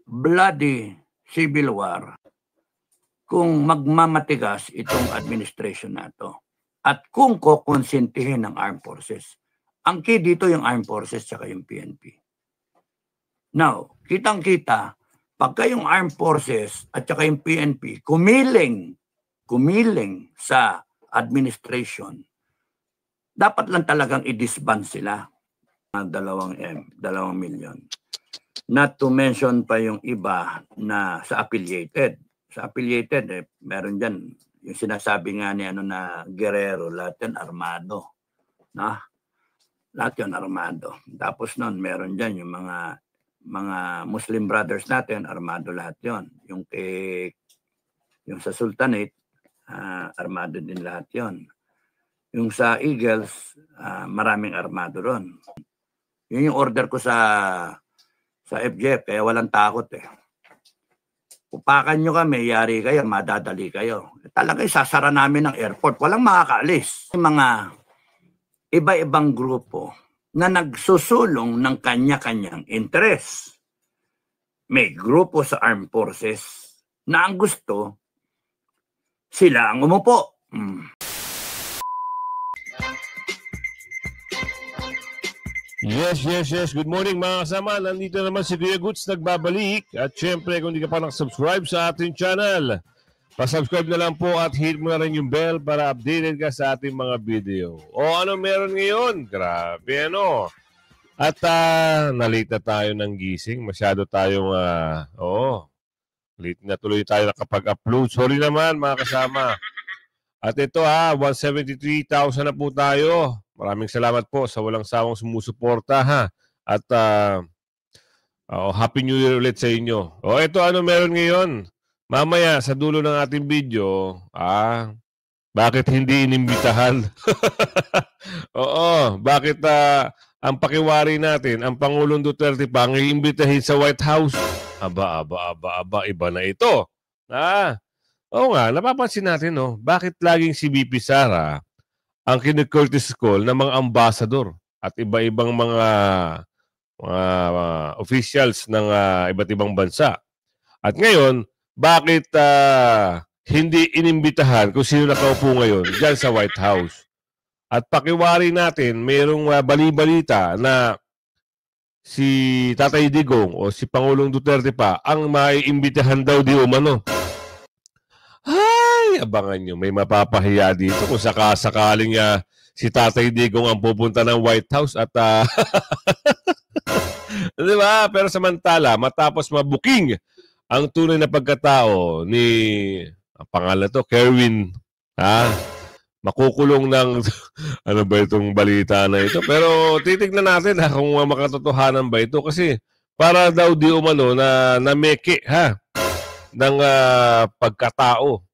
bloody civil war kung magmamatigas itong administration na to at kung kukonsintihin ng armed forces. Ang key dito yung armed forces at yung PNP. Now, kitang-kita, pagka yung armed forces at saka yung PNP kumiling sa administration, dapat lang talagang i-disband sila ng 2 million. Not to mention pa yung iba na sa affiliated. Sa affiliated, meron dyan, yung sinasabi nga ni na Guerrero, lahat yan armado. Lahat yan armado. Tapos nun, meron dyan yung mga Muslim brothers natin, armado lahat yon. Yung sa Sultanate, armado din lahat yon. Yung sa Eagles, maraming armado ron. Yun yung order ko sa FJF, kaya walang takot Upakan nyo kami, yari kayo, madadali kayo. Talaga sasara namin ang airport. Walang makakaalis. Mga iba-ibang grupo na nagsusulong ng kanya-kanyang interes. May grupo sa armed forces na ang gusto, sila ang umupo. Yes. Good morning mga kasama. Nandito naman si Kuya Goods nagbabalik. At syempre kung hindi ka pa nakasubscribe sa ating channel, pasubscribe na lang po at hit mo na rin yung bell para updated ka sa ating mga video. O ano meron ngayon? Grabe At nalita tayo ng gising. Masyado tayong late na tuloy tayo nakapag-upload. Sorry naman mga kasama. At ito 173,000 na po tayo. Maraming salamat po sa walang sawang sumusuporta At Happy New Year ulit sa inyo. Ito ano meron ngayon? Mamaya sa dulo ng ating video, bakit hindi inimbitahan? Bakit ang pakiwari natin, ang Pangulong Duterte pa ang iimbitahin sa White House? Aba, iba na ito. Oo nga, napapansin natin, bakit laging si BP Sara ang kine-courtesy call ng mga ambassador at iba-ibang mga officials ng iba't ibang bansa. At ngayon, bakit hindi inimbitahan kung sino nakaupo ngayon dyan sa White House? At pakiwari natin, mayroong bali-balita na si Tatay Digong o si Pangulong Duterte pa ang maiimbitahan daw di umano. Abangan nyo, may mapapahiya dito kung sakasakaling si Tatay Digong ang pupunta ng White House at di ba? Pero samantala, matapos mabuking ang tunay na pagkatao ni pangalan to, Kerwin, makukulong ng ano ba itong balita na ito? Pero titignan natin kung makatotohanan ba ito kasi para daw di umano na nameke ng pagkatao.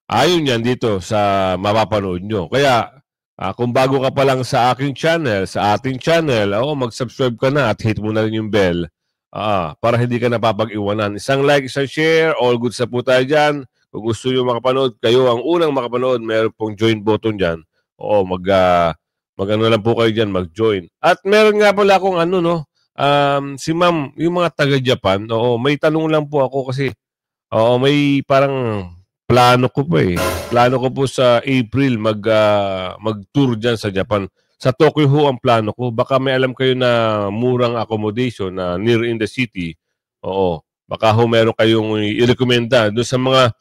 Ayon yan dito sa mapapanood nyo. Kaya kung bago ka pa lang sa aking channel, sa ating channel, mag-subscribe ka na at hit mo na rin yung bell para hindi ka napapag-iwanan. Isang like, isang share, all good sa po tayo dyan. Kung gusto nyo makapanood, kayo ang unang makapanood, meron pong join button dyan. Mag-ano lang po kayo dyan, mag-join. At meron nga pala akong si ma'am, yung mga taga-Japan, may tanong lang po ako kasi, may parang plano ko pa Plano ko po sa April mag-tour dyan sa Japan. Sa Tokyo ho ang plano ko. Baka may alam kayo na murang accommodation na near in the city. Baka ho meron kayong i-recommenda doon sa mga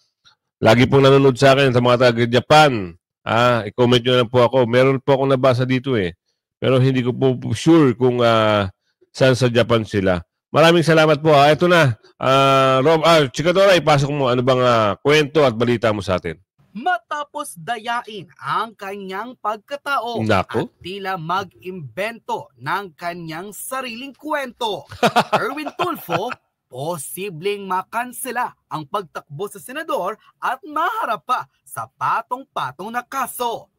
lagi pong nanonood sa akin sa mga taga-Japan. I-comment nyo lang po ako. Meron po akong nabasa dito Pero hindi ko po sure kung saan sa Japan sila. Maraming salamat po. Ito na. Rob, Chikadora, ipasok mo. Ano bang kwento at balita mo sa atin? Matapos dayain ang kanyang pagkatao at tila mag-imbento ng kanyang sariling kwento, Erwin Tulfo, posibleng makansela ang pagtakbo sa senador at maharap pa sa patong-patong na kaso.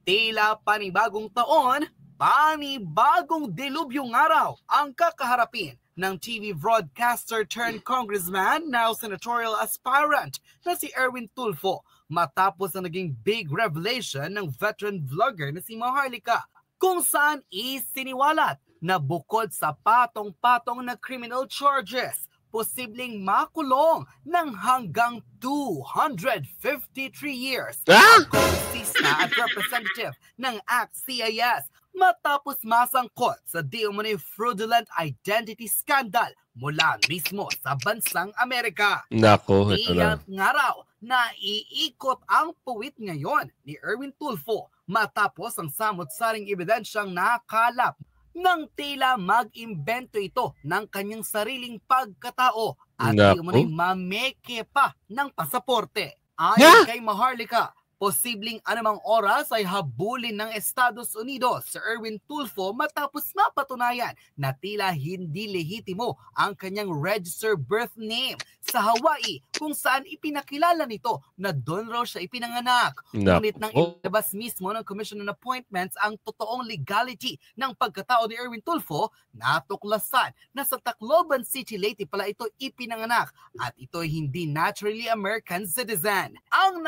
Tila panibagong taon, panibagong dilubyong araw ang kakaharapin ng TV broadcaster turned congressman, now senatorial aspirant na si Erwin Tulfo matapos ang naging big revelation ng veteran vlogger na si Maharlika kung saan isiniwalat na bukod sa patong-patong na criminal charges, posibleng makulong ng hanggang 253 years ang kongresista at representative ng ACT-CIS matapos masangkot sa di-umano'y fraudulent identity scandal mula mismo sa bansang Amerika. Nako, ito na. Iyan nga raw na iikot ang puwit ngayon ni Erwin Tulfo matapos ang samot-saring ebidensyang nakalap nang tila mag-imbento ito ng kanyang sariling pagkatao at di umano'y mameke pa ng pasaporte. Ayon kay Maharlika, posibleng anumang oras ay habulin ng Estados Unidos sa Erwin Tulfo matapos mapatunayan na tila hindi lehitimo ang kanyang registered birth name sa Hawaii kung saan ipinakilala nito na doon raw siya ipinanganak. Ngunit nang ilabas mismo ng Commission on Appointments ang totoong legality ng pagkatao ni Erwin Tulfo, natuklasan na sa Tacloban City, Leyte pala ito ipinanganak at ito ay hindi naturally American citizen. Ang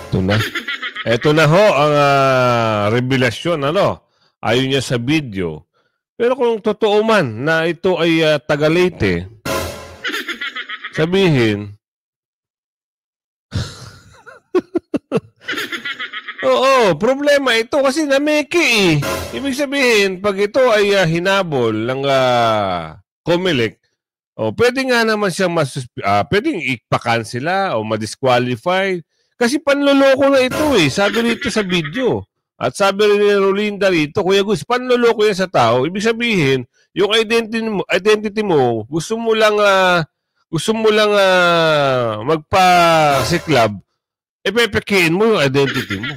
ito na. Ito na ho ang revelasyon, ano? Ayon niya sa video. Pero kung totoo man na ito ay taga Leyte, sabihin, oo, problema ito kasi nameki eh. Ibig sabihin, pag ito ay hinabol ng COMELEC, pwede nga naman siyang pwedeng ipa-cancela o ma-disqualify. Kasi panloloko na ito eh. Sabi rito sa video. At sabi rin ni Rolinda rito, Kuya Gus, panloloko yan sa tao. Ibig sabihin, yung identity mo, gusto mo lang magpa-siklab, pepekiin mo yung identity mo.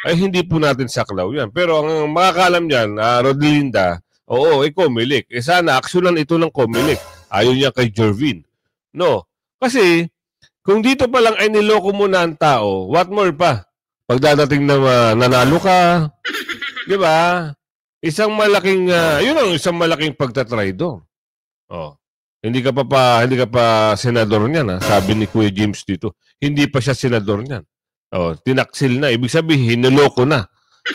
Ay hindi po natin saklaw yan. Pero ang makakalam dyan, Rolinda, oo, COMELEC. Sana aksyonan ito ng COMELEC. Ayaw niya kay Jervin. No. Kasi, kung dito pa lang ay niloko mo na ang tao, what more pa? Pagdadating na nanalo ka, di ba? Isang malaking, yun ang isang malaking pagtatry doon. Oh. Hindi ka pa senador niyan, ha? Sabi ni Kuya James dito. Hindi pa siya senador niyan. Oh, tinaksil na. Ibig sabihin, niloko na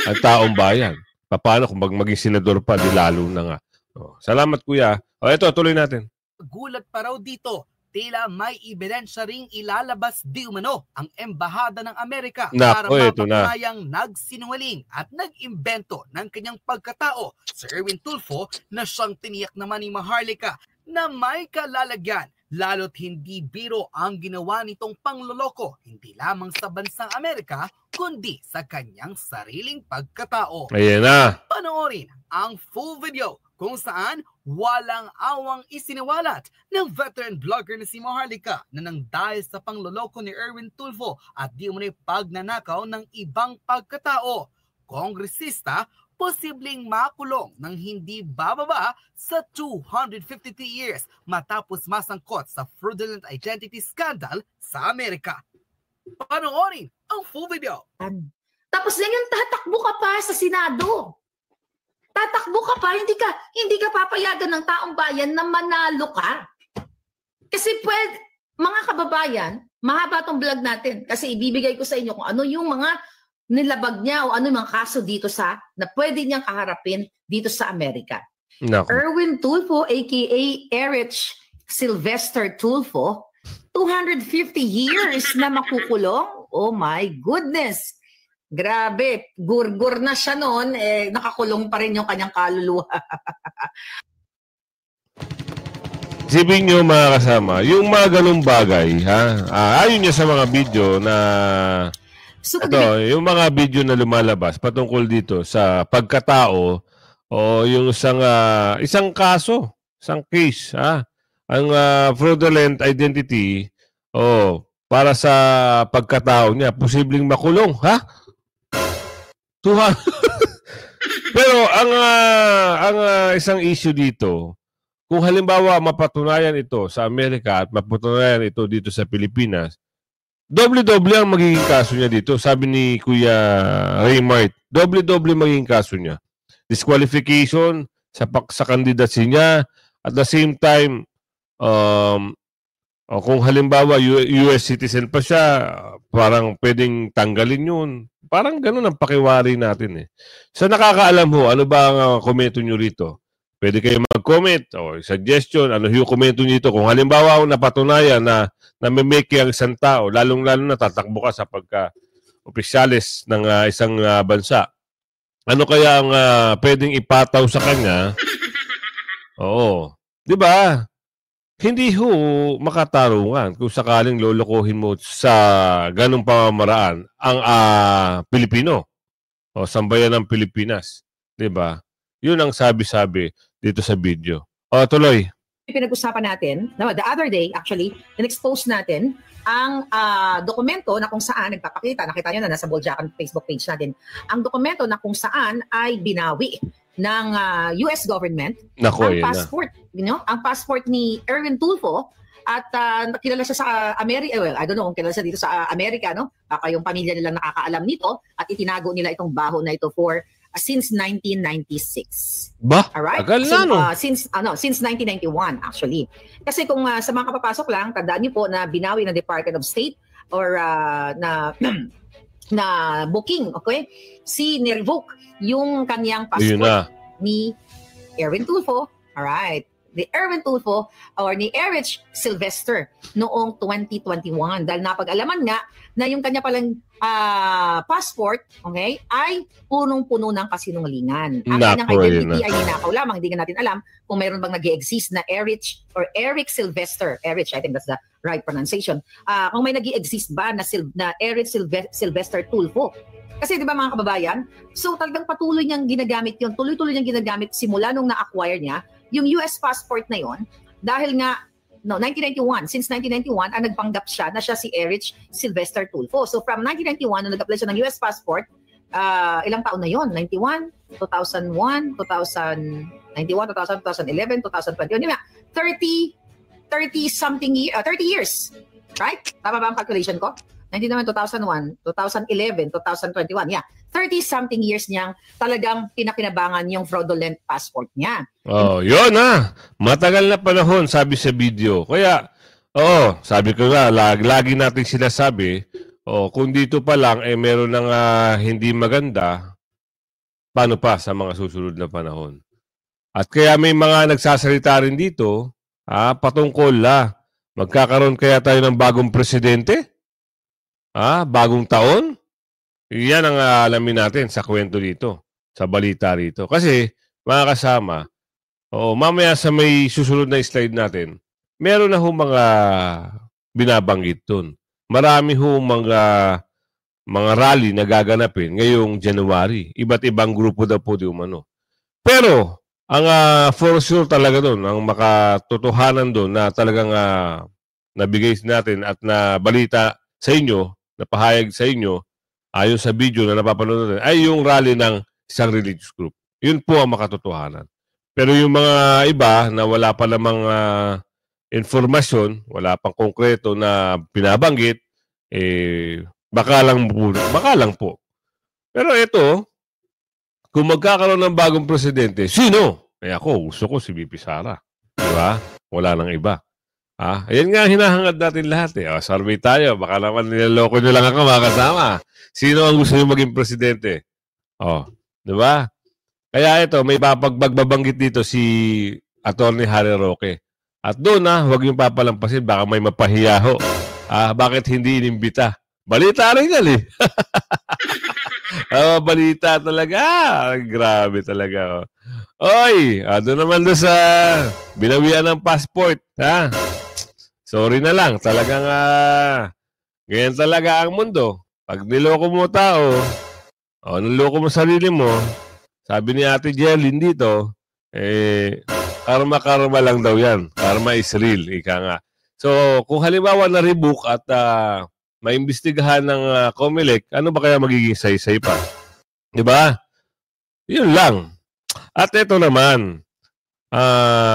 ang taong bayan. Paano kung maging senador pa, di lalo na nga. Oh, salamat, Kuya. Ito, tuloy natin. Gulat pa raw dito. Tila may ebidensya ring ilalabas di umano ang Embahada ng Amerika para mapatunayang nagsinungaling at nag-imbento ng kanyang pagkatao si Erwin Tulfo na siyang tiniyak naman ni Maharlika na may kalalagyan lalo't hindi biro ang ginawa nitong pangloloko hindi lamang sa bansang Amerika kundi sa kanyang sariling pagkatao. Ayan na. Panoorin ang full video kung saan walang awang isiniwalat ng veteran blogger na si Maharlika na nang dahil sa pangloloko ni Erwin Tulfo at di umano'y pagnanakaw ng ibang pagkatao, kongresista posibleng makulong ng hindi bababa sa 253 years matapos masangkot sa fraudulent identity scandal sa Amerika. Panoorin ang full video. Tapos ngayon tatakbo ka pa sa Senado. Tatakbo ka pa, hindi ka papayagan ng taong bayan na manalo ka. Kasi mga kababayan, mahaba tong vlog natin kasi ibibigay ko sa inyo kung ano yung mga nilabag niya o ano yung mga kaso dito na pwede niyang kaharapin dito sa Amerika. No. Erwin Tulfo, aka Erich Sylvester Tulfo, 250 years na makukulong. Oh my goodness! Grabe, gurgur na siya noon, nakakulong pa rin yung kanyang kaluluwa. Isipin nyo mga kasama, yung mga ganung bagay, ayon niya sa mga video na, yung mga video na lumalabas patungkol dito sa pagkatao o yung isang kaso, isang case, ang fraudulent identity, para sa pagkatao niya, posibleng makulong, Pero ang isang issue dito, kung halimbawa mapatunayan ito sa Amerika at mapatunayan ito dito sa Pilipinas, doble-doble ang magiging kaso niya dito. Sabi ni Kuya Raymart, doble-doble magiging kaso niya. Disqualification sa candidacy niya, at the same time, O kung halimbawa US citizen pa siya, parang pwedeng tanggalin yun. Parang ganun ang pakiwari natin eh. Sa nakakaalam ho, ano ba ang komento nyo rito? Pwede kayo mag-comment o suggestion, ano yung komento nyo rito. Kung halimbawa napatunayan na namimeke ang isang tao, lalong-lalo na tatakbo ka sa pagka-opisyalis ng isang bansa. Ano kaya ang pwedeng ipataw sa kanya? Oo. Di ba? Hindi ho makatarungan kung sakaling lolokohin mo sa ganong pamamaraan ang Pilipino o sambayan ng Pilipinas. Diba? Yun ang sabi-sabi dito sa video. O, tuloy. Pinag-usapan natin, the other day actually, in-expose natin ang dokumento na kung saan nagpapakita, nakita nyo na nasa Boljakan Facebook page natin, ang dokumento na kung saan ay binawi ng US government ang passport, ang passport ni Erwin Tulfo at kilala siya sa America, well, I don't know kung kilala siya dito sa Amerika, no? Baka yung pamilya nila nakakaalam nito at itinago nila itong baho na ito for since 1996. Ba? Alright? Agal na, no? Since 1991 actually. Kasi kung sa mga kapapasok lang, tandaan niyo po na binawi ng Department of State or na booking, okay? Ni-revoke yung kanyang passport ni Erwin Tulfo. Alright. The Erwin Tulfo or ni Erich Sylvester noong 2021 dahil napag-alaman nga na yung kanya palang passport, okay, ay punong-puno ng kasinungalingan. Ang kanyang identity ay ninakaw lamang. Hindi natin alam kung mayroon bang nag-i-exist na Erich or Eric Sylvester. Erich, I think that's the right pronunciation. Kung may nag-i-exist ba na Erich Sylvester Tulfo. Kasi di ba mga kababayan, so talagang patuloy niyang ginagamit yun, tuloy-tuloy niyang ginagamit simula nung na-acquire niya yung US passport na yon dahil nga 1991, since 1991, nagpanggap siya na siya si Erich Sylvester Tulfo. So from 1991, nung nag-apply siya ng US passport, ilang taon na yon? 91, 2001, 2091, 2000, 2011, 2020. 30 years. Right? Tama ba ang calculation ko? 2001, 2011, 2021. Yeah. 30-something years niyang talagang pinakinabangan yung fraudulent passport niya. Oh, yun matagal na panahon, sabi sa video. Kaya, sabi ko nga, lagi natin sinasabi, kung dito pa lang, meron ng hindi maganda, paano pa sa mga susunod na panahon? At kaya may mga nagsasalita rin dito, patungkol magkakaroon kaya tayo ng bagong presidente? Bagong taon? Yan ang alamin natin sa kwento dito, sa balita rito. Kasi, mga kasama, mamaya sa may susunod na slide natin, meron na mga binabanggit dun. Marami mga rally na gaganapin ngayong January. Iba't ibang grupo daw po di umano. Pero, ang for sure talaga dun, ang makatotohanan dun na talagang nabigay natin at na balita sa inyo, napahayag sa inyo, ayon sa video na napapanood natin, ay yung rally ng isang religious group. Yun po ang makatotohanan. Pero yung mga iba na wala pa namang informasyon, wala pang konkreto na binabanggit, baka lang po. Pero ito, kung magkakaroon ng bagong presidente, sino? Ako, gusto ko si VP Sara. Diba? Wala nang iba. Ayan nga hinahangad natin lahat survey tayo. Baka naman nilaloko nyo lang ako mga kasama. Sino ang gusto nyo maging presidente? Diba? Kaya ito, may pagbabanggit dito si Attorney Harry Roque. At doon huwag yung papalampasin. Baka may mapahiyaho. Bakit hindi inimbita? Balita rin yan balita talaga. Grabe talaga. Oy, doon naman doon sa binawian ng passport. Sorry na lang. Talagang ganyan talaga ang mundo. Pag niloko mo tao, niloko mo sarili mo, sabi ni Ate Jelyn dito, karma lang daw yan. Karma is real. Ika nga. So, kung halimbawa na-rebook at maimbestigahan ng COMELEC, ano ba kaya magiging say-say pa? Diba? Yun lang. At ito naman,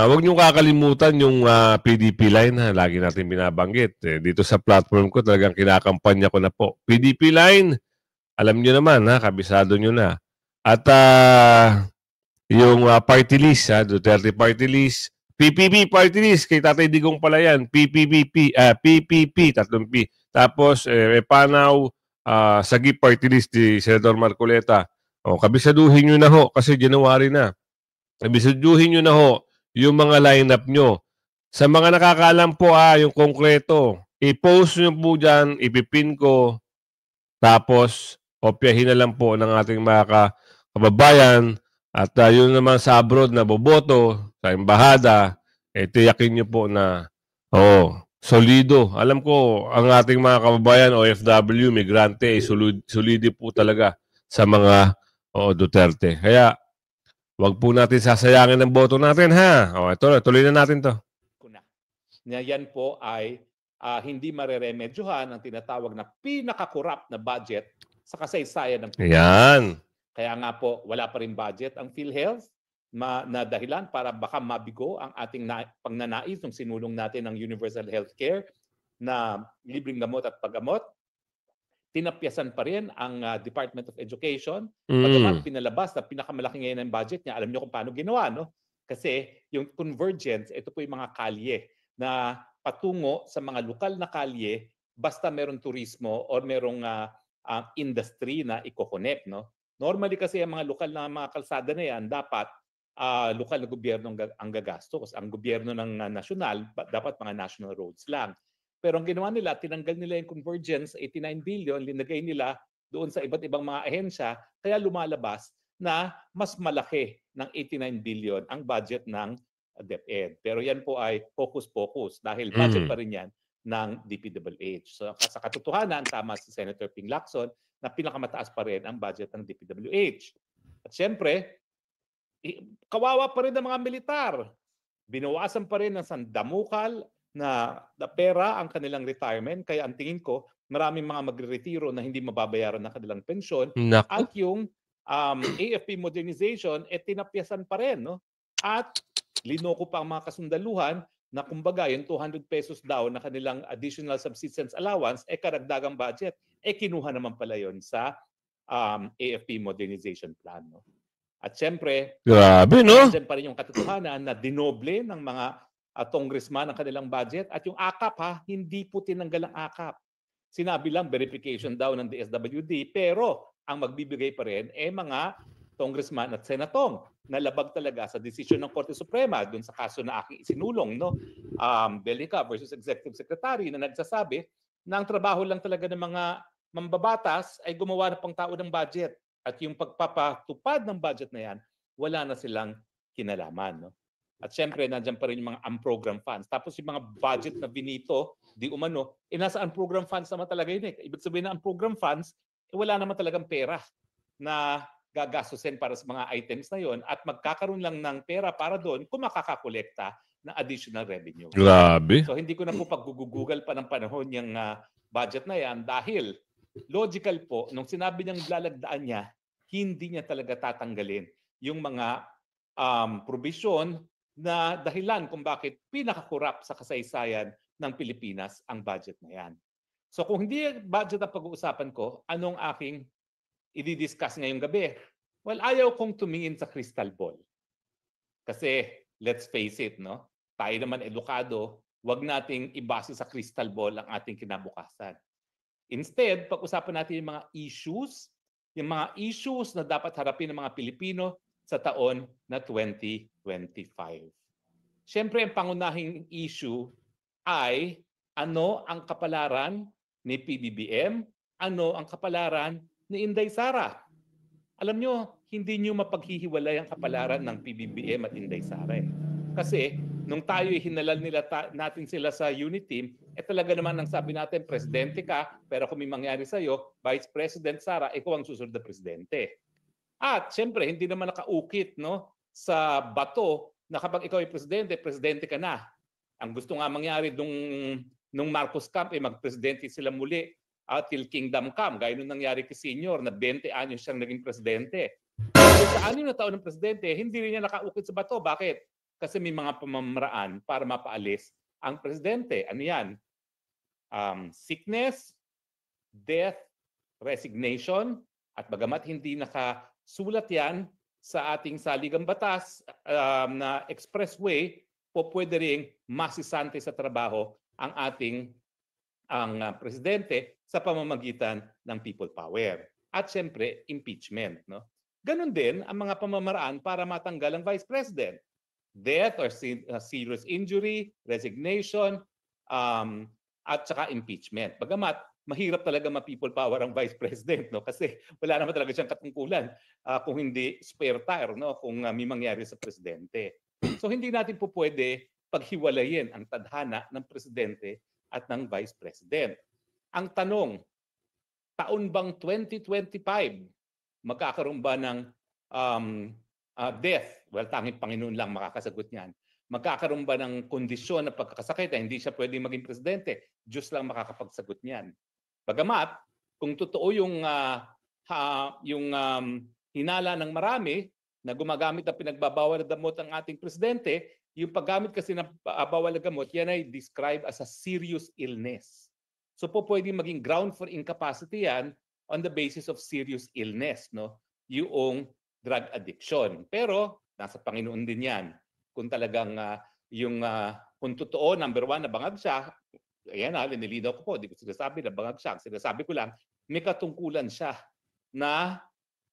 huwag niyong kakalimutan yung PDP line lagi natin binabanggit. Dito sa platform ko talagang kinakampanya ko na po. PDP line, alam niyo naman kabisado niyo na. At yung party list, Duterte party list, PPP party list, kay Tatay Digong pala yan. PPP, tatlong P. Tapos, Panaw, Sagip party list ni Senator Marcoleta. O, kabisaduhin nyo na ho, kasi January na. Kabisaduhin nyo na ho yung mga lineup nyo. Sa mga nakakaalam po, yung konkreto, i-post nyo po dyan, ipipin ko, tapos, opyahin na lang po ng ating mga kababayan. At yun naman sa abroad na boboto, sa embahada, tiyakin nyo po na, solido. Alam ko, ang ating mga kababayan, OFW, migrante, solido po talaga sa mga Duterte. Kaya, wag po natin sasayangin ang boto natin, ha? Ito na, tuloy na natin to. Na yan po ay hindi mareremedyohan ang tinatawag na pinakakurap na budget sa kasaysayan ng Pilipinas. Yan. Kaya nga po, wala pa rin budget ang PhilHealth na dahilan para baka mabigo ang ating pagnanais nung sinulong natin ng Universal Healthcare na libreng gamot at paggamot. Tinapyasan pa rin ang Department of Education. Pagkamat pinalabas na pinakamalaki ngayon ang budget niya, alam niyo kung paano ginawa, no? Kasi yung convergence, ito po yung mga kalye na patungo sa mga lokal na kalye basta merong turismo or merong industry na i-connect, no? Normally kasi ang mga lokal na mga kalsada na yan, dapat lokal na gobyerno ang gagastos. Ang gobyerno ng nasyonal, dapat mga national roads lang. Pero ang ginawa nila, tinanggal nila yung convergence, 89 billion, linagay nila doon sa iba't ibang mga ahensya, kaya lumalabas na mas malaki ng 89 billion ang budget ng DepEd. Pero yan po ay focus-focus dahil budget pa rin yan ng DPWH. So sa katotohanan, tama si Senator Ping Lacson na pinakamataas pa rin ang budget ng DPWH. At syempre, kawawa pa rin ang mga militar. Binawasan pa rin ng sandamukal na pera ang kanilang retirement. Kaya ang tingin ko, maraming mga magre-retiro na hindi mababayaran ng kanilang pensyon. At yung AFP modernization, tinapyasan pa rin. No? At linoko pa ang mga kasundaluhan na kumbaga yung 200 pesos daw na kanilang additional subsistence allowance, karagdagang budget. Kinuha naman pala yon sa AFP modernization plan. No? At syempre, grabe, no? Dyan pa rin yung katotohanan na dinoble ng mga congressman ang kanilang budget. At yung AKAP, hindi po tinanggal ang AKAP. Sinabi lang verification daw ng DSWD, pero ang magbibigay pa rin mga congressman at senatong na labag talaga sa desisyon ng Korte Suprema dun sa kaso na aking isinulong, no? Belica versus Executive Secretary na nagsasabi na ang trabaho lang talaga ng mga mambabatas ay gumawa na pang tao ng budget. At yung pagpapatupad ng budget na yan, wala na silang kinalaman. No? At syempre, nandiyan pa rin yung mga unprogrammed funds. Tapos yung mga budget na binito, di umano, nasa unprogrammed funds naman talaga yun. Ibig sabihin na unprogrammed funds, wala naman talagang pera na gagastusin para sa mga items na yon at magkakaroon lang ng pera para doon kung makakakolekta ng additional revenue. Grabe. So hindi ko na po pag-google pa ng panahon yung budget na yan dahil logical po, nung sinabi niyang lalagdaan niya, hindi niya talaga tatanggalin yung mga provision na dahilan kung bakit pinakakurap sa kasaysayan ng Pilipinas ang budget na yan. So kung hindi budget ang pag-uusapan ko, anong aking i-discuss ngayong gabi? Well, ayaw kong tumingin sa crystal ball. Kasi let's face it, no? Tayo naman edukado, wag nating ibase sa crystal ball ang ating kinabukasan. Instead, pag-usapan natin yung mga issues na dapat harapin ng mga Pilipino sa taon na 2025. Siyempre, ang pangunahing issue ay ano ang kapalaran ni PBBM, ano ang kapalaran ni Inday Sara. Alam nyo, hindi nyo mapaghihiwalay ang kapalaran ng PBBM at Inday Sara. Kasi nung tayo hinalal natin sila sa unit team, talaga naman ang sabi natin, presidente ka, pero kung may mangyari sa'yo, Vice President Sara, ikaw ang susunod na presidente. At siyempre, hindi naman nakaukit, no, sa bato na kapag ikaw ay presidente, presidente ka na. Ang gusto nga mangyari nung Marcos Camp, magpresidente sila muli till kingdom come. Gaya nung nangyari kay Senior na 20 anyos siyang naging presidente. Sa 6 na taon ng presidente, hindi rin niya nakaukit sa bato. Bakit? Kasi may mga pamamaraan para mapaalis ang presidente. Ano yan? Sickness, death, resignation, at bagamat hindi nakasulat yan sa ating saligang batas na expressway, pwede ring masisante sa trabaho ang ating presidente sa pamamagitan ng people power. At siyempre, impeachment. No? Ganon din ang mga pamamaraan para matanggal ang vice president. Death or serious injury, resignation, at saka impeachment. Bagamat, mahirap talaga ma-people power ang vice president, no? Kasi wala naman talaga siyang katungkulan kung hindi spare tire, no? Kung may mangyari sa presidente. So hindi natin po pwede paghiwalayin ang tadhana ng presidente at ng vice president. Ang tanong, taon bang 2025 magkakaroon ba ng death? Well, tanging Panginoon lang makakasagot niyan. Magkakaroon ba ng kondisyon na pagkakasakit na hindi siya pwede maging presidente? Diyos lang makakapagsagot niyan. Bagamat, kung totoo yung hinala ng marami na gumagamit ng pinagbabawal na gamot ng ating presidente, yung paggamit kasi ng bawal na gamot, yan ay described as a serious illness. So po pwede maging ground for incapacity yan on the basis of serious illness, no? Yung drug addiction. Pero nasa Panginoon din yan. Kung talagang kung totoo, number one, nabangag siya, ayan linilinaw ko po, di ko sinasabi na bangag siya. Sinasabi ko lang, may katungkulan siya na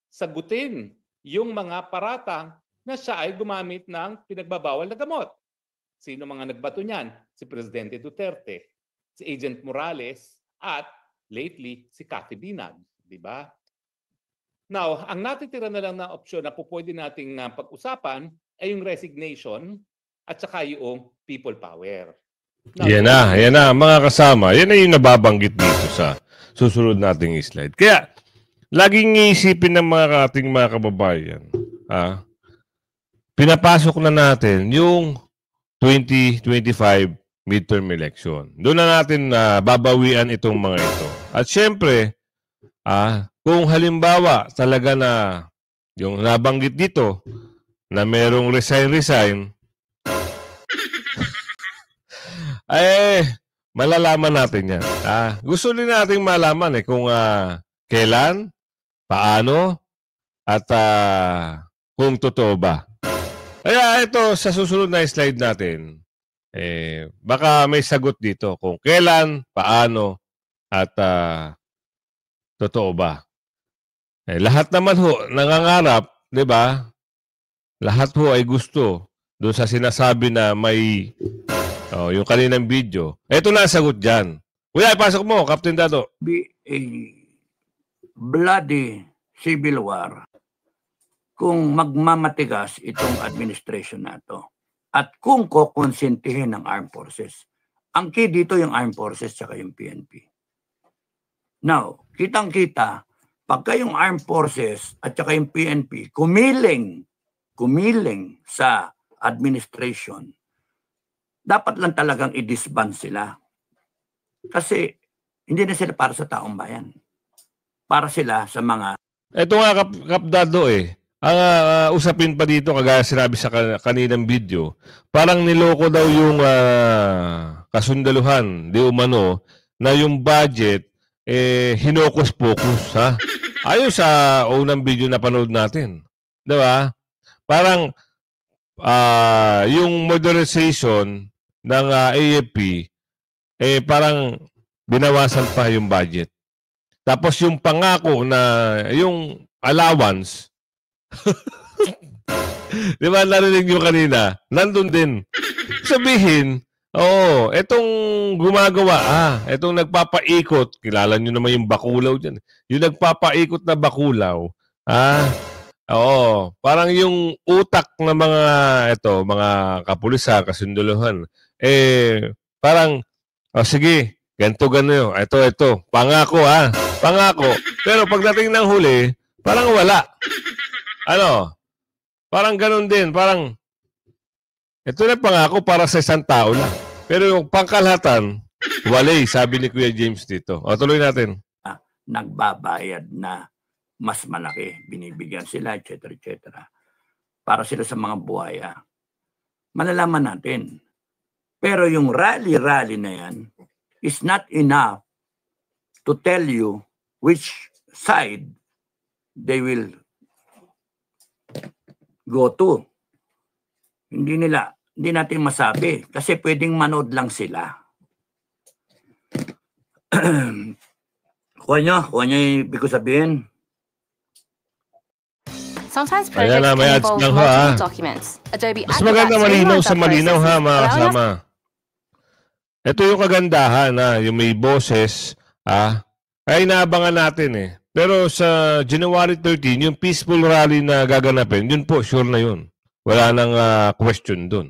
sagutin yung mga paratang na siya ay gumamit ng pinagbabawal na gamot. Sino mga nagbato niyan? Si Presidente Duterte, si Agent Morales, at lately, si Cathy Binag. Di ba? Now, ang natitira na lang na opsyon na pwede nating pag-usapan ay yung resignation at saka yung people power. Now, yan na, mga kasama. Yan na yung nababanggit dito sa susunod nating slide. Kaya, laging iisipin ng ating mga kababayan, pinapasok na natin yung 2025 midterm election. Doon na natin babawian itong mga ito. At syempre, kung halimbawa talaga na yung nabanggit dito na merong resign, malalaman natin yan. Gusto din natin malaman kung kailan, paano, at kung totoo ba. Kaya ito, sa susunod na slide natin, baka may sagot dito kung kailan, paano, at totoo ba. Lahat naman ho, nangangarap, di ba? Lahat ho ay gusto doon sa sinasabi na may yung kaninang video. Ito na ang sagot dyan. Kuya, ipasok mo, Captain Dado. Be a bloody civil war kung magmamatigas itong administration na ito at kung kukonsintihin ng armed forces. Ang key dito yung armed forces at yung PNP. Now, kitang-kita, pagka yung armed forces at saka yung PNP kumiling sa administration, dapat lang talagang i-disband sila. Kasi hindi na sila para sa taong bayan. Para sila sa mga... Ito nga, Kapdado Ang usapin pa dito, kagaya sinabi sa kaninang video, parang niloko daw yung kasundaluhan, di umano, na yung budget, hinokus-pokus, ha? Ayon sa unang video na panood natin. Di ba? Parang yung modernization ng AFP, parang binawasan pa yung budget. Tapos yung pangako na yung allowance, di ba narinig nyo kanina, nandun din. Sabihin, etong gumagawa, etong nagpapaikot, kilala nyo naman yung bakulaw dyan. Yung nagpapaikot na bakulaw, parang yung utak ng mga kapulisan, kasunduluhan, parang, sige, ganito. Ito, pangako, pangako. Pero pagdating ng huli, parang wala. Parang ganun din, parang, ito na pangako para sa isang tao lang. Pero yung pangkalahatan, wala sabi ni Kuya James dito. Tuloy natin. Nagbabayad na mas malaki, binibigyan sila, etc. Para sila sa mga buhaya. Malalaman natin. Pero yung rally na yan is not enough to tell you which side they will go to. Hindi nila hindi natin masabi kasi pwedeng manood lang sila. Kuha nyo yung ibig ko sabihin. Sometimes projects can involve multiple documents. Adobe Mas maganda malinaw sa malinaw ha, mga kasama. Ito yung kagandahan na yung may boses, ay inaabangan natin eh. Pero sa January 13, yung peaceful rally na gaganapin, yun po, sure na yun. Wala nang question dun.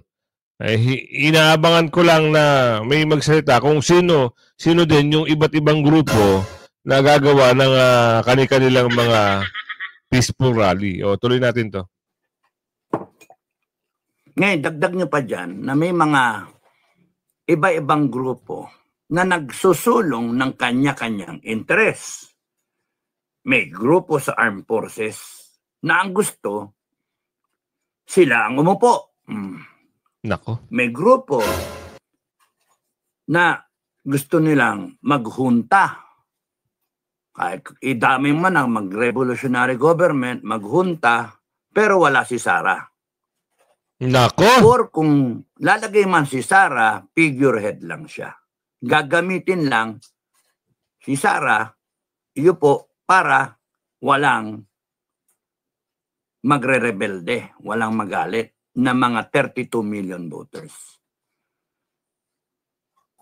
Inaabangan ko lang na may magsalita kung sino din yung iba't ibang grupo na gagawa ng kanilang mga peaceful rally. O, tuloy natin to. Ngayon, dagdag nyo pa dyan na may mga iba-ibang grupo na nagsusulong ng kanya-kanyang interes. May grupo sa armed forces na ang gusto, sila ang umupo. Nako. May grupo na gusto nilang maghunta. Kahit idami man ang mag-revolutionary government, maghunta, pero wala si Sara. Nako. Or kung lalagay man si Sara, figurehead lang siya. Gagamitin lang si Sara, iyo po, para walang magre-rebelde, walang magalit na mga 32 million voters.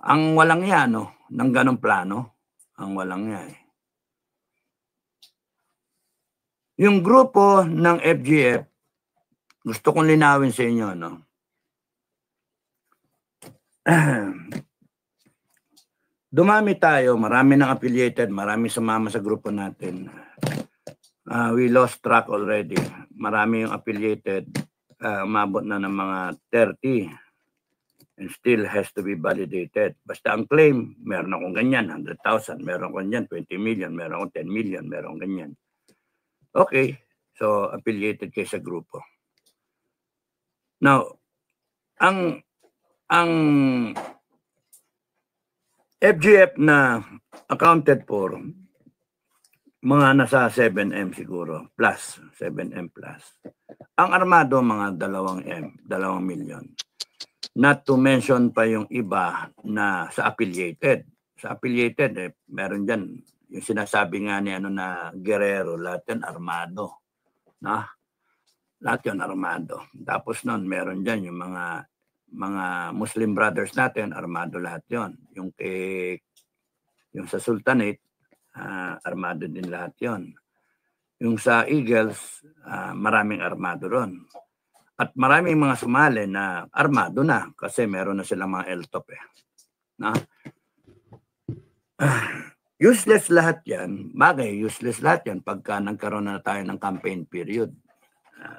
Ang walang yan, no? Ng ganong plano, ang walang yan. Yung grupo ng FGF, gusto kong linawin sa inyo, no? Dumami tayo, marami ng affiliated, marami sumama sa grupo natin. We lost track already. Marami yung affiliated, umabot na ng mga 30 and still has to be validated. Basta ang claim, meron akong ganyan, 100,000, meron akong ganyan, 20 million, meron akong 10 million, meron akong ganyan. Okay, so affiliated kayo sa grupo. Now, ang FGF na accounted for, mga nasa 7M siguro, plus, 7M plus. Ang armado, mga 2M, 2 million. Not to mention pa yung iba na sa affiliated. Sa affiliated, meron dyan, yung sinasabi nga ni na Guerrero, lahat yan armado. Na? Lahat yun armado. Tapos nun, meron dyan yung mga Muslim brothers natin, armado lahat yon. Yung sa Sultanate, armado din lahat yon. Yung sa Eagles, maraming armado ron. At maraming mga sumali na armado na kasi meron na silang mga LTOP eh. Na? Useless lahat yan. Bagay, useless lahat yan pagka nagkaroon na tayo ng campaign period.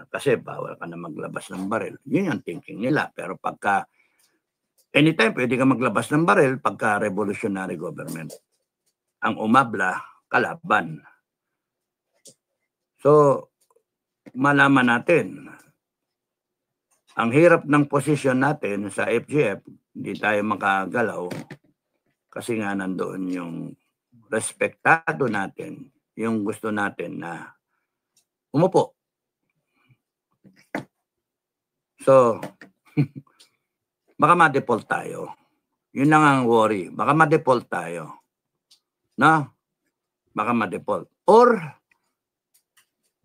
Kasi bawal ka na maglabas ng baril. Yun yung thinking nila. Pero pagka anytime pwede ka maglabas ng baril pagka revolutionary government. Ang umabla, kalaban. So, malaman natin, ang hirap ng posisyon natin sa FGF, hindi tayo makagalaw kasi nga nandoon yung respektado natin, yung gusto natin na umupo. So, baka ma-default tayo. Yun lang ang worry. Baka ma-default tayo. No? Baka ma-default. Or,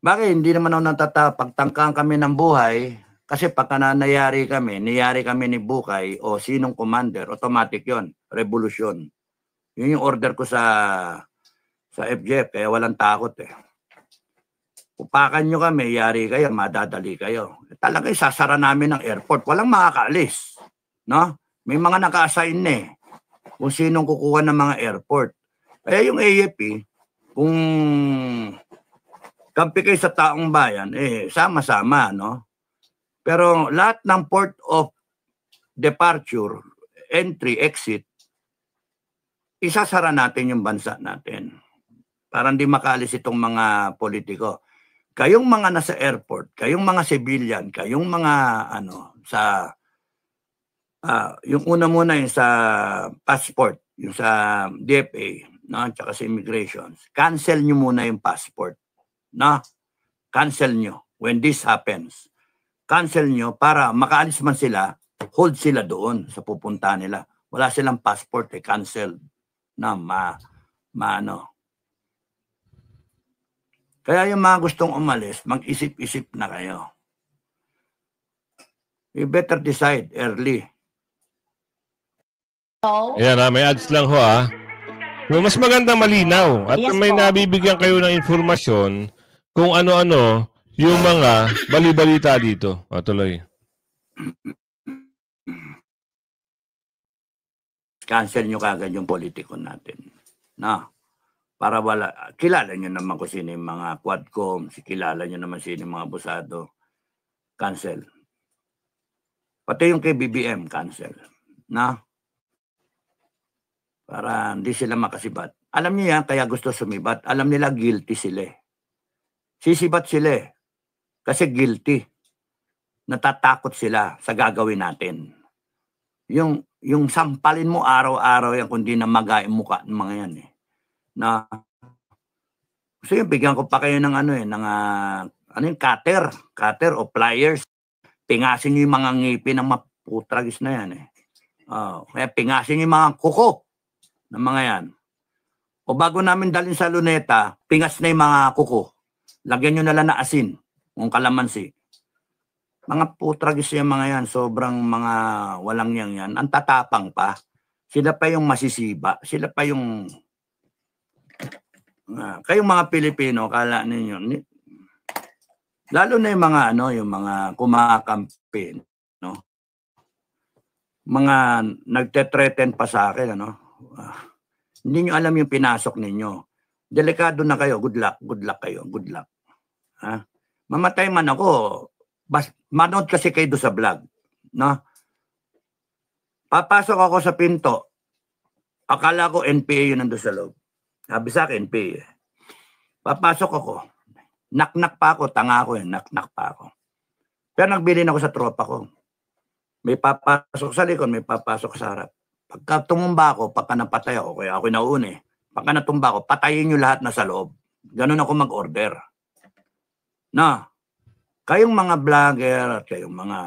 bakit hindi naman ako pagtangkaan kami ng buhay kasi pagka niyari kami ni Bukay o sinong commander, automatic yon, revolution. Yun yung order ko sa FGF, kaya walang takot eh. Upakan nyo kami, yari kayo, madadali kayo. Talaga sasara namin ng airport. Walang makakaalis. No? May mga naka-assign eh. Kung sinong kukuha ng mga airport. Kaya yung AFP, kung kampi kayo sa taong bayan, sama-sama, no? Pero lahat ng port of departure, entry, exit, isasara natin yung bansa natin. Para hindi makaalis itong mga politiko. Kayong mga nasa airport, kayong mga civilian, kayong mga yung una muna yung sa passport, yung sa DFA, no, tsaka sa immigration, cancel nyo muna yung passport, no? Cancel nyo when this happens. Cancel nyo para makaalis man sila, hold sila doon sa pupunta nila. Wala silang passport, cancel na maano. Kaya yung mga gustong umalis, mag-isip-isip na kayo. You better decide early. Ayan may ads lang ho Mas maganda malinaw at may nabibigyan kayo ng informasyon kung ano-ano yung mga bali-balita dito. Tuloy. Cancel nyo kagad yung politiko natin. No? Para wala, kilala nyo naman kung sino yung mga Quadcom, kilala nyo naman sino yung mga abusado. Cancel. Pati yung kay BBM, cancel. No? Para hindi sila makasibat. Alam niyo yan, kaya gusto sumibat. Alam nila guilty sila. Sisibat sila kasi guilty. Natatakot sila sa gagawin natin. Yung sampalin mo araw-araw yan kundi na magaing mukha ng mga yan Na gusto yung bigyan ko pa kayo ng yung cutter o pliers. Pingasin nyo yung mga ngipin ng maputragis na yan kaya pingasin nyo yung mga kuko ng mga yan. O bago namin dalhin sa luneta, pingas na yung mga kuko. Lagyan nyo na lang na asin, yung kalamansi. Mga putragis yung mga yan, sobrang mga walang yan. Ang tatapang pa. Sila pa yung masisiba. Sila pa yung... kayong mga Pilipino, kala ninyo, lalo na yung mga yung mga kumakampi, mga nagte-threaten pa sa akin, hindi nyo alam yung pinasok ninyo. Delikado na kayo, good luck kayo, good luck. Mamatay man ako, manood kasi kayo doon sa vlog, Papasok ako sa pinto, akala ko NPA yun nandun sa loob. Sabi sa akin, NPA. Papasok ako, knock-knock pa ako, tanga ako knock-knock pa ako. Pero nagbilin ako sa tropa ko. May papasok sa likod, may papasok sa harap. Pagka tumumba ako, pagka napatay ako, kaya ako nauna Pagka natumba ako, patayin nyo lahat na sa loob. Ganun ako mag-order. Kayong mga vlogger, kayong mga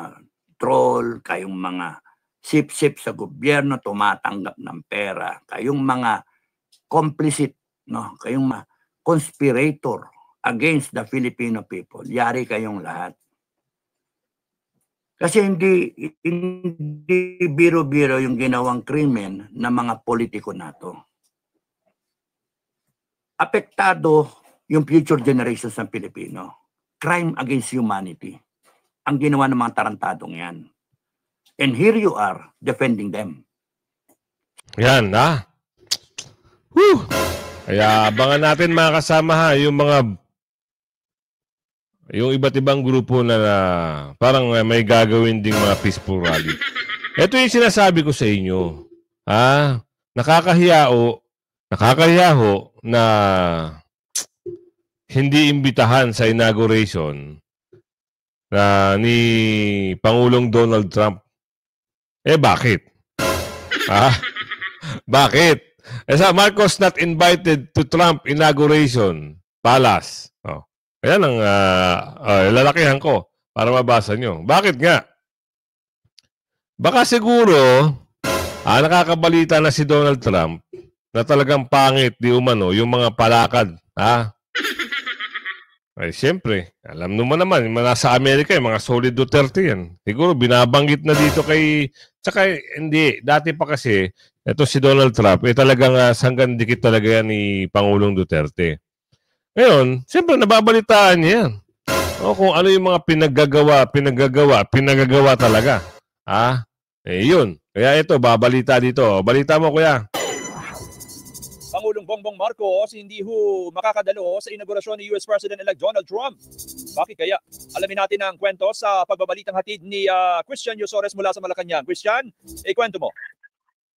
troll, kayong mga sip-sip sa gobyerno, tumatanggap ng pera, kayong mga complicit, kayong mga conspirator against the Filipino people, yari kayong lahat. Kasi hindi biro-biro yung ginawang krimen ng mga politiko nato. Apektado yung future generations ng Pilipino. Crime against humanity. Ang ginawa ng mga tarantadong yan. And here you are defending them. Yan Woo! Kaya abangan natin mga kasama yung iba't ibang grupo na parang may gagawin ding mga peaceful rally. Ito yung sinasabi ko sa inyo. Nakakahiya ho na hindi imbitahan sa inauguration ni Pangulong Donald Trump. Bakit? Bakit? Marcos not invited to Trump inauguration palace. Ayan ang lalakihan ko para mabasa nyo. Bakit nga? Baka siguro nakakabalita na si Donald Trump na talagang pangit di umano yung mga palakad. Siyempre, alam naman, nasa Amerika, yung mga solid Duterte yan. Siguro binabanggit na dito tsaka hindi, dati pa kasi, ito si Donald Trump, talagang sanggan dikit talaga yan ni Pangulong Duterte. Ngayon, siyempre nababalitaan niya yan. Kung ano yung mga pinagagawa talaga. Yun. Kaya ito, babalita dito. Balita mo, kuya. Pangulong Bongbong Marcos hindi makakadalo sa inaugurasyon ni US President-elect Donald Trump. Bakit kaya? Alamin natin ang kwento sa pagbabalitang hatid ni Christian Yosores mula sa Malacanang. Christian, ikwento mo.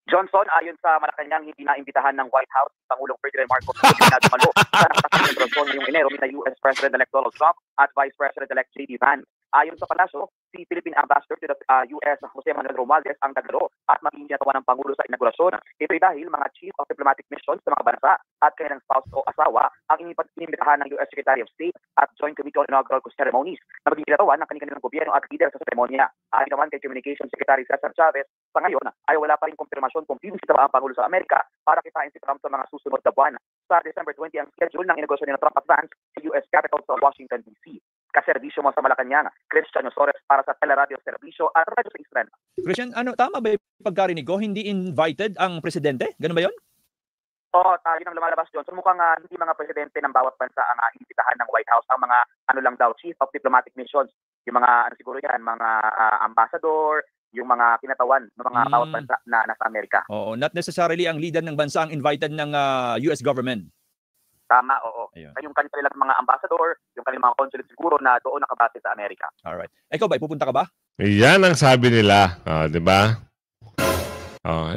Johnson, ayon sa Malacanang, hindi naimbitahan ng White House Pangulong Ferdinand Marcos na dumalo sa nakasasang ngayong Enero na US President-elect Donald Trump at Vice President-elect J.D. Vance. Ayon sa palasyo, si Philippine Ambassador to the US Jose Manuel Romualdez ang nagdalo at maging ginawa ng Pangulo sa inaugurasyon. Ito'y dahil mga Chief of Diplomatic Missions sa mga bansa at kanilang spouse o asawa ang inimbitahan ng US Secretary of State at Joint Committee on Inaugural Ceremonies na maging ginatawan ng kanilang gobyerno at leader sa seremonya. Ayon naman kay Communications Secretary Cesar Chavez, sa ngayon ay wala pa rin konfirmasyon kung bibisita ba ang Pangulo sa Amerika para kitain si Trump sa mga susunod na buwan. Sa December 20 ang schedule ng inaugurasyon ni Trump at Vance sa US Capitol sa Washington, D.C. Kaserbisyo mo sa Malacanang, Christian Osores para sa Teleradio Serbisyo at Radyo sa Israel. Christian, tama ba yung pagkarinig ko? Hindi invited ang presidente? Ganun ba yun? Oo, yun ang lumalabas doon. So mukhang hindi mga presidente ng bawat bansa ang imbitahan ng White House. Ang mga lang daw, Chief of Diplomatic Missions, yung mga siguro yan, mga ambassador, yung mga kinatawan ng mga bawat bansa na nasa Amerika. Oo, not necessarily ang leader ng bansa ang invited ng US government. Tama, oo. Ayun. Yung kanilang mga ambassador, yung kanilang mga consulate siguro na doon nakabase sa Amerika. Alright. Ikaw ba, pupunta ka ba? Yan ang sabi nila. Di ba?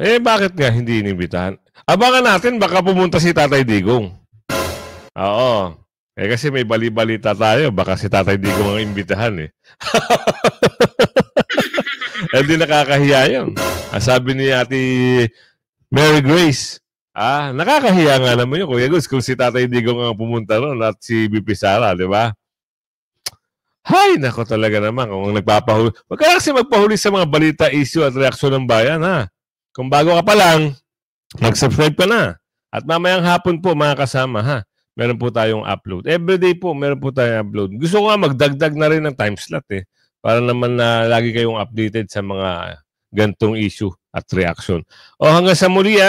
Bakit nga hindi inimbitahan? Abangan natin, baka pumunta si Tatay Digong. Oo. Kasi may bali-balita tayo, baka si Tatay Digong ang imbitahan eh. Hindi nakakahiya yun. Sabi ni Ate Mary Grace, nakakahiya nga naman yun, Kuya Gus, kung si Tatay Digong ang pumunta ron at si BP Sara, di ba? Hay, nako talaga naman, kung nagpapahuli. Huwag ka kasi magpahuli sa mga balita, issue at reaksyon ng bayan, ha? Kung bago ka pa lang, mag-subscribe ka na. At mamayang hapon po, mga kasama, ha? Meron po tayong upload. Everyday po, meron po tayong upload. Gusto ko nga magdagdag na rin ng time slot, eh. Para naman na lagi kayong updated sa mga gantong issue at reaction. Hanggang sa muli,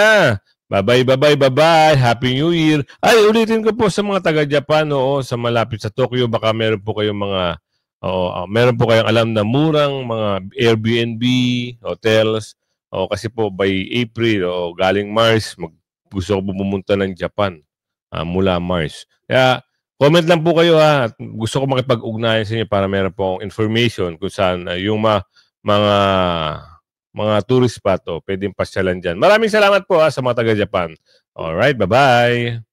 Bye-bye. Happy New Year. Ay, ulitin ko po sa mga taga-Japan, sa malapit sa Tokyo, baka meron po kayong meron po kayong alam na murang mga Airbnb, hotels, kasi po by April, galing Mars, gusto ko pumunta ng Japan, mula Mars. Kaya, comment lang po kayo, at gusto ko makipag-ugnayan sa inyo para meron po akong information kung saan yung mga tourist spot pwedeng pasyalan dyan. Maraming salamat po sa mga taga-Japan. Alright, bye-bye.